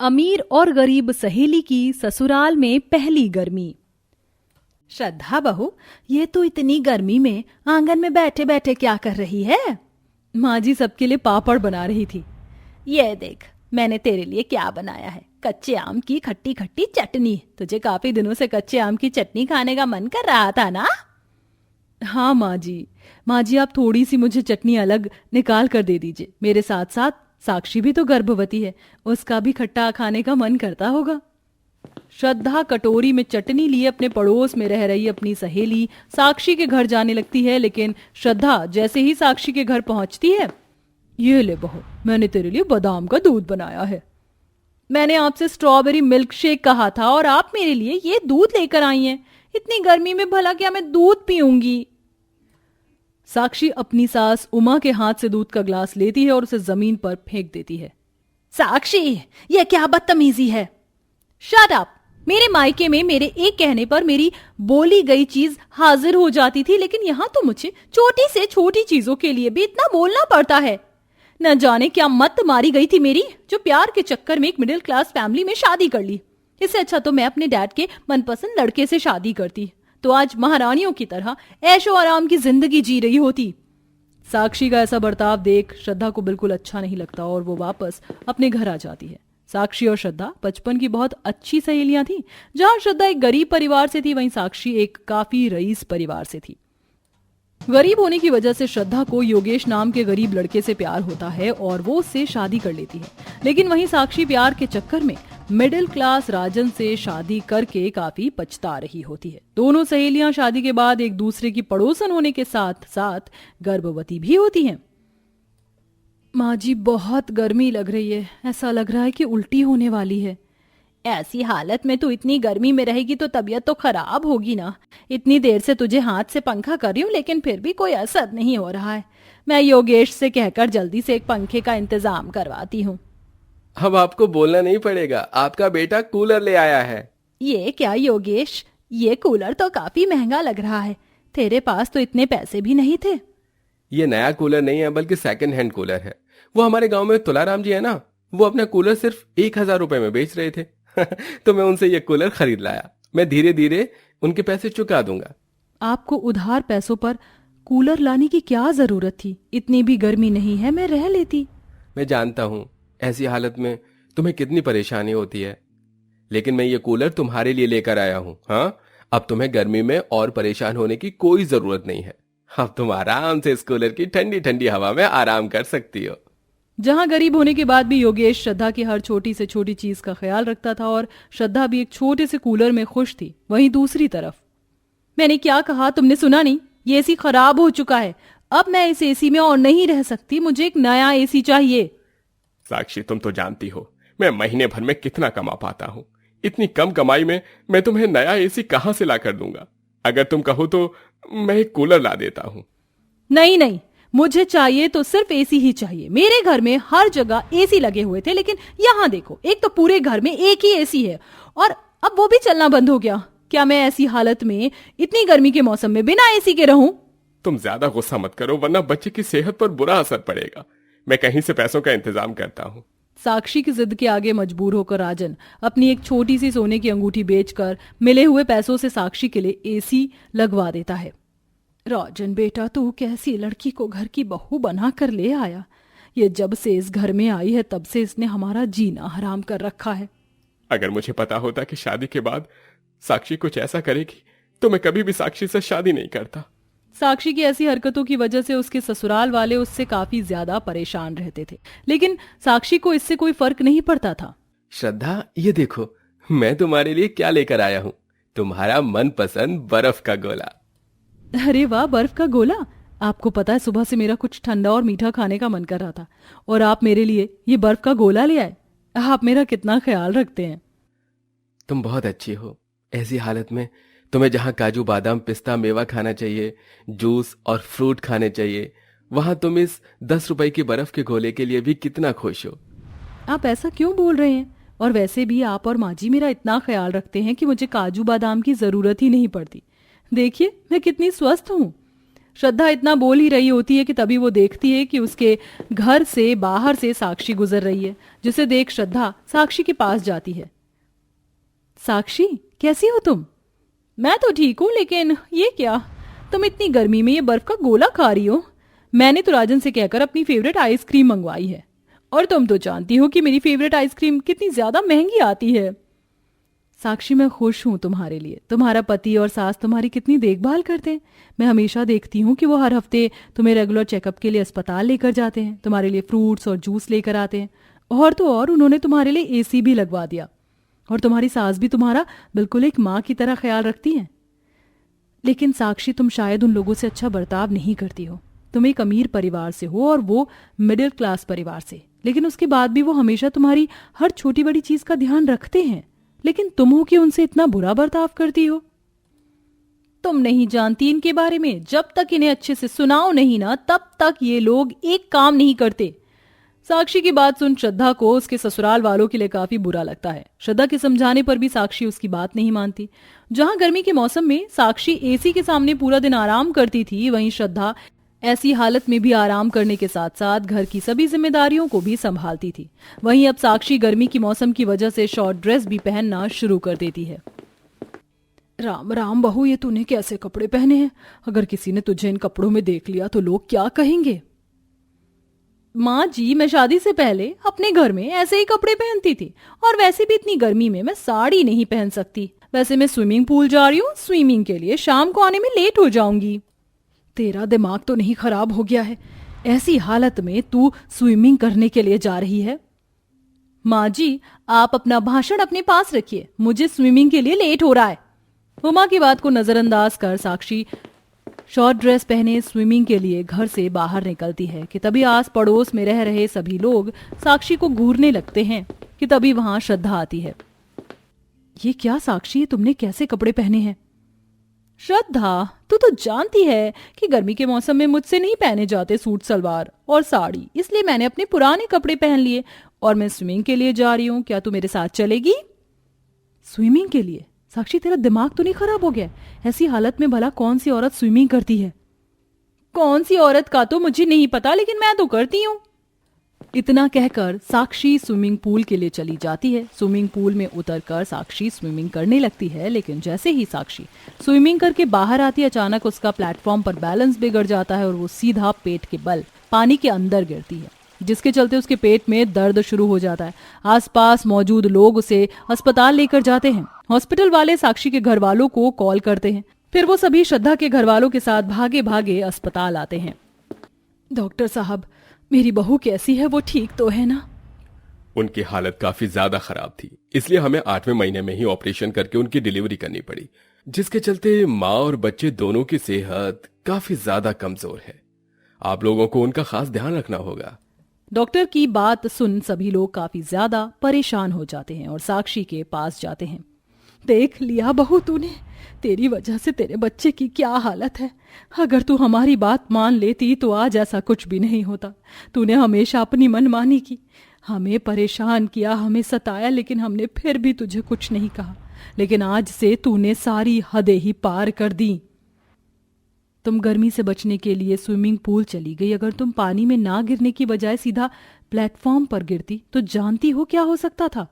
अमीर और गरीब सहेली की ससुराल में पहली गर्मी। श्रद्धा बहू, ये तो इतनी गर्मी में आंगन में बैठे बैठे क्या कर रही है? माँ जी सबके लिए पापड़ बना रही थी। ये देख, मैंने तेरे लिए क्या बनाया है, कच्चे आम की खट्टी खट्टी चटनी। तुझे काफी दिनों से कच्चे आम की चटनी खाने का मन कर रहा था ना? हाँ माँ जी आप थोड़ी सी मुझे चटनी अलग निकाल कर दे दीजिए। मेरे साथ साथ साक्षी भी तो गर्भवती है, उसका भी खट्टा खाने का मन करता होगा। श्रद्धा कटोरी में चटनी लिए अपने पड़ोस में रह रही अपनी सहेली साक्षी के घर जाने लगती है, लेकिन श्रद्धा जैसे ही साक्षी के घर पहुंचती है, ये ले बहू, मैंने तेरे लिए बादाम का दूध बनाया है। मैंने आपसे स्ट्रॉबेरी मिल्क शेक कहा था और आप मेरे लिए ये दूध लेकर आई हैं। इतनी गर्मी में भला क्या मैं दूध पीऊंगी? साक्षी अपनी सास उमा के हाथ से दूध का ग्लास लेती है और उसे जमीन पर फेंक देती है। साक्षी, ये क्या बदतमीजी है? Shut up! मेरे मायके में मेरे एक कहने पर मेरी बोली गई चीज हाजिर हो जाती थी, लेकिन यहाँ तो मुझे छोटी से छोटी चीजों के लिए भी इतना बोलना पड़ता है। न जाने क्या मत मारी गई थी मेरी, जो प्यार के चक्कर में एक मिडिल क्लास फैमिली में शादी कर ली। इससे अच्छा तो मैं अपने डैड के मनपसंद लड़के से शादी करती, तो आज महारानियों की तरह ऐशो आराम की जिंदगी जी रही होती। साक्षी का ऐसा बर्ताव देख श्रद्धा को बिल्कुल अच्छा नहीं लगता और वो वापस अपने घर आ जाती है। साक्षी और श्रद्धा बचपन की बहुत अच्छी सहेलियां थी। जहां श्रद्धा एक गरीब परिवार से थी, वहीं साक्षी एक काफी रईस परिवार से थी। गरीब होने की वजह से श्रद्धा को योगेश नाम के गरीब लड़के से प्यार होता है और वो उससे शादी कर लेती है, लेकिन वहीं साक्षी प्यार के चक्कर में मिडिल क्लास राजन से शादी करके काफी पछता रही होती है। दोनों सहेलियां शादी के बाद एक दूसरे की पड़ोसन होने के साथ साथ गर्भवती भी होती हैं। माँ जी, बहुत गर्मी लग रही है, ऐसा लग रहा है कि उल्टी होने वाली है। ऐसी हालत में तू इतनी गर्मी में रहेगी तो तबीयत तो खराब होगी ना। इतनी देर से तुझे हाथ से पंखा कर रही हूँ, लेकिन फिर भी कोई असर नहीं हो रहा है। मैं योगेश से कहकर जल्दी से एक पंखे का इंतजाम करवाती हूँ। अब आपको बोलना नहीं पड़ेगा, आपका बेटा कूलर ले आया है। ये क्या योगेश, ये कूलर तो काफी महंगा लग रहा है। तेरे पास तो इतने पैसे भी नहीं थे। ये नया कूलर नहीं है, बल्कि सेकंड हैंड कूलर है। वो हमारे गांव में तुलाराम जी है ना, वो अपना कूलर सिर्फ 1000 रुपए में बेच रहे थे। तो मैं उनसे ये कूलर खरीद लाया। मैं धीरे धीरे उनके पैसे चुका दूंगा। आपको उधार पैसों पर कूलर लाने की क्या जरूरत थी? इतनी भी गर्मी नहीं है, मैं रह लेती। मैं जानता हूं ऐसी हालत में तुम्हें कितनी परेशानी होती है, लेकिन मैं ये कूलर तुम्हारे लिए लेकर आया हूं। हाँ, अब तुम्हें गर्मी में और परेशान होने की कोई जरूरत नहीं है। अब तुम आराम से इस कूलर की ठंडी ठंडी हवा में आराम कर सकती हो। जहां गरीब होने के बाद भी योगेश श्रद्धा की हर छोटी से छोटी चीज का ख्याल रखता था और श्रद्धा भी एक छोटे से कूलर में खुश थी, वहीं दूसरी तरफ मैंने क्या कहा, तुमने सुना नहीं? ये एसी खराब हो चुका है। अब मैं इस एसी में और नहीं रह सकती, मुझे एक नया एसी चाहिए। साक्षी, तुम तो जानती हो मैं महीने भर में कितना कमा पाता हूँ। इतनी कम कमाई में मैं तुम्हें नया एसी कहां से ला कर दूंगा? अगर तुम कहो तो मैं एक कूलर ला देता हूँ। नहीं, मुझे चाहिए तो सिर्फ एसी ही चाहिए। मेरे घर में हर जगह एसी लगे हुए थे, लेकिन यहाँ देखो, एक तो पूरे घर में एक ही एसी है और अब वो भी चलना बंद हो गया। क्या मैं ऐसी हालत में इतनी गर्मी के मौसम में बिना एसी के रहूं? तुम ज्यादा गुस्सा मत करो, वरना बच्चे की सेहत पर बुरा असर पड़ेगा। मैं कहीं से पैसों का इंतजाम करता हूँ। साक्षी की जिद के आगे मजबूर होकर राजन अपनी एक छोटी सी सोने की अंगूठी बेचकर मिले हुए पैसों से साक्षी के लिए एसी लगवा देता है। राजन बेटा, तू कैसी लड़की को घर की बहू बना कर ले आया? ये जब से इस घर में आई है तब से इसने हमारा जीना हराम कर रखा है। अगर मुझे पता होता कि शादी के बाद साक्षी कुछ ऐसा करेगी तो मैं कभी भी साक्षी से शादी नहीं करता। साक्षी की ऐसी हरकतों की वजह से उसके ससुराल वाले उससे काफी ज्यादा परेशान रहते थे, लेकिन साक्षी को इससे कोई फर्क नहीं पड़ता था। श्रद्धा, ये देखो मैं तुम्हारे लिए क्या लेकर आया हूँ। तुम्हारा मनपसंद बर्फ का गोला। अरे वाह, बर्फ का गोला! आपको पता है सुबह से मेरा कुछ ठंडा और मीठा खाने का मन कर रहा था और आप मेरे लिए ये बर्फ का गोला ले आए। आप मेरा कितना ख्याल रखते हैं। तुम बहुत अच्छी हो। ऐसी हालत में तुम्हें जहां काजू बादाम पिस्ता मेवा खाना चाहिए, जूस और फ्रूट खाने चाहिए, वहां तुम इस 10 रुपए की बर्फ के गोले के लिए भी कितना खुश हो। आप ऐसा क्यों बोल रहे हैं? और वैसे भी आप और माँ जी मेरा इतना ख्याल रखते हैं कि मुझे काजू बादाम की जरूरत ही नहीं पड़ती। देखिए मैं कितनी स्वस्थ हूँ। श्रद्धा इतना बोल ही रही होती है कि तभी वो देखती है कि उसके घर से बाहर से साक्षी गुजर रही है, जिसे देख श्रद्धा साक्षी के पास जाती है। साक्षी, कैसी हो तुम? मैं तो ठीक हूं, लेकिन ये क्या, तुम इतनी गर्मी में ये बर्फ का गोला खा रही हो? मैंने तो राजन से कहकर अपनी फेवरेट आइसक्रीम मंगवाई है, और तुम तो जानती हो कि मेरी फेवरेट आइसक्रीम कितनी ज्यादा महंगी आती है। साक्षी, मैं खुश हूं तुम्हारे लिए। तुम्हारा पति और सास तुम्हारी कितनी देखभाल करते हैं। मैं हमेशा देखती हूँ कि वो हर हफ्ते तुम्हें रेगुलर चेकअप के लिए अस्पताल लेकर जाते हैं, तुम्हारे लिए फ्रूट्स और जूस लेकर आते हैं, और तो और उन्होंने तुम्हारे लिए एसी भी लगवा दिया। और तुम्हारी सास भी तुम्हारा बिल्कुल एक माँ की तरह ख्याल रखती हैं। लेकिन साक्षी, तुम शायद उन लोगों से अच्छा बर्ताव नहीं करती हो। तुम एक अमीर परिवार से हो और वो मिडिल क्लास परिवार से, लेकिन उसके बाद भी वो हमेशा तुम्हारी हर छोटी बड़ी चीज का ध्यान रखते हैं। लेकिन तुम हो कि उनसे इतना बुरा बर्ताव करती हो। तुम नहीं जानती इनके बारे में। जब तक इन्हें अच्छे से सुनाओ नहीं ना, तब तक ये लोग एक काम नहीं करते। साक्षी की बात सुन श्रद्धा को उसके ससुराल वालों के लिए काफी बुरा लगता है। श्रद्धा के समझाने पर भी साक्षी उसकी बात नहीं मानती। जहां गर्मी के मौसम में साक्षी एसी के सामने पूरा दिन आराम करती थी, वहीं श्रद्धा ऐसी हालत में भी आराम करने के साथ साथ घर की सभी जिम्मेदारियों को भी संभालती थी। वहीं अब साक्षी गर्मी की मौसम की वजह से शॉर्ट ड्रेस भी पहनना शुरू कर देती है। राम राम बहू, ये तूने कैसे कपड़े पहने हैं? अगर किसी ने तुझे इन कपड़ों में देख लिया तो लोग क्या कहेंगे? माँ जी, मैं शादी से पहले अपने घर में ऐसे ही कपड़े पहनती थी, और वैसे भी इतनी गर्मी में मैं साड़ी नहीं पहन सकती। वैसे मैं स्विमिंग पूल जा रही हूँ, स्विमिंग के लिए शाम को आने में लेट हो जाऊंगी। तेरा दिमाग तो नहीं खराब हो गया है? ऐसी हालत में तू स्विमिंग करने के लिए जा रही है? माँ जी, आप अपना भाषण अपने पास रखिए, मुझे स्विमिंग के लिए लेट हो रहा है। उमा की बात को नजरअंदाज कर साक्षी शॉर्ट ड्रेस पहने स्विमिंग के लिए घर से बाहर निकलती है कि तभी आस पड़ोस में रह रहे सभी लोग साक्षी को घूरने लगते हैं कि तभी वहां श्रद्धा आती है। ये क्या साक्षी, तुमने कैसे कपड़े पहने हैं? श्रद्धा, तू तो जानती है कि गर्मी के मौसम में मुझसे नहीं पहने जाते सूट सलवार और साड़ी, इसलिए मैंने अपने पुराने कपड़े पहन लिए और मैं स्विमिंग के लिए जा रही हूँ। क्या तू मेरे साथ चलेगी? स्विमिंग के लिए? साक्षी, तेरा दिमाग तो नहीं खराब हो गया? ऐसी हालत में भला कौन सी औरत स्विमिंग करती है? कौन सी औरत का तो मुझे नहीं पता, लेकिन मैं तो करती हूँ। इतना कहकर साक्षी स्विमिंग पूल के लिए चली जाती है। स्विमिंग पूल में उतरकर साक्षी स्विमिंग करने लगती है, लेकिन जैसे ही साक्षी स्विमिंग करके बाहर आती है, अचानक उसका प्लेटफॉर्म पर बैलेंस बिगड़ जाता है और वो सीधा पेट के बल पानी के अंदर गिरती है, जिसके चलते उसके पेट में दर्द शुरू हो जाता है। आसपास मौजूद लोग उसे अस्पताल लेकर जाते हैं। हॉस्पिटल वाले साक्षी के घर वालों को कॉल करते हैं, फिर वो सभी श्रद्धा के घर वालों के साथ भागे भागे अस्पताल आते हैं। डॉक्टर साहब, मेरी बहू कैसी है? वो ठीक तो है ना? उनकी हालत काफी ज्यादा खराब थी, इसलिए हमें 8वें महीने में ही ऑपरेशन करके उनकी डिलीवरी करनी पड़ी, जिसके चलते माँ और बच्चे दोनों की सेहत काफी ज्यादा कमजोर है। आप लोगों को उनका खास ध्यान रखना होगा। डॉक्टर की बात सुन सभी लोग काफी ज्यादा परेशान हो जाते हैं और साक्षी के पास जाते हैं। देख लिया बहू तूने, तेरी वजह से तेरे बच्चे की क्या हालत है। अगर तू हमारी बात मान लेती तो आज ऐसा कुछ भी नहीं होता। तूने हमेशा अपनी मनमानी की, हमें परेशान किया, हमें सताया, लेकिन हमने फिर भी तुझे कुछ नहीं कहा। लेकिन आज से तूने सारी हदें ही पार कर दी। तुम गर्मी से बचने के लिए स्विमिंग पूल चली गई। अगर तुम पानी में ना गिरने की बजाय सीधा प्लेटफॉर्म पर गिरती तो जानती हो क्या हो सकता था।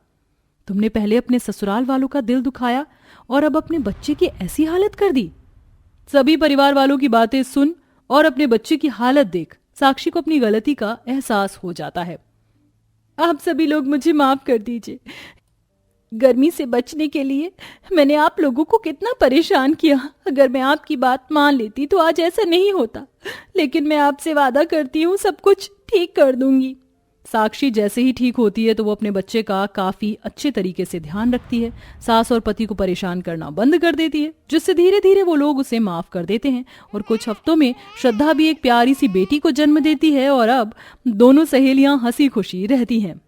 तुमने पहले अपने ससुराल वालों का दिल दुखाया और अब अपने बच्चे की ऐसी हालत कर दी। सभी परिवार वालों की बातें सुन और अपने बच्चे की हालत देख साक्षी को अपनी गलती का एहसास हो जाता है। आप सभी लोग मुझे माफ कर दीजिए। गर्मी से बचने के लिए मैंने आप लोगों को कितना परेशान किया। अगर मैं आपकी बात मान लेती तो आज ऐसा नहीं होता, लेकिन मैं आपसे वादा करती हूँ सब कुछ ठीक कर दूंगी। साक्षी जैसे ही ठीक होती है तो वो अपने बच्चे का काफी अच्छे तरीके से ध्यान रखती है। सास और पति को परेशान करना बंद कर देती है, जिससे धीरे धीरे वो लोग उसे माफ कर देते हैं। और कुछ हफ्तों में श्रद्धा भी एक प्यारी सी बेटी को जन्म देती है और अब दोनों सहेलियां हंसी खुशी रहती हैं।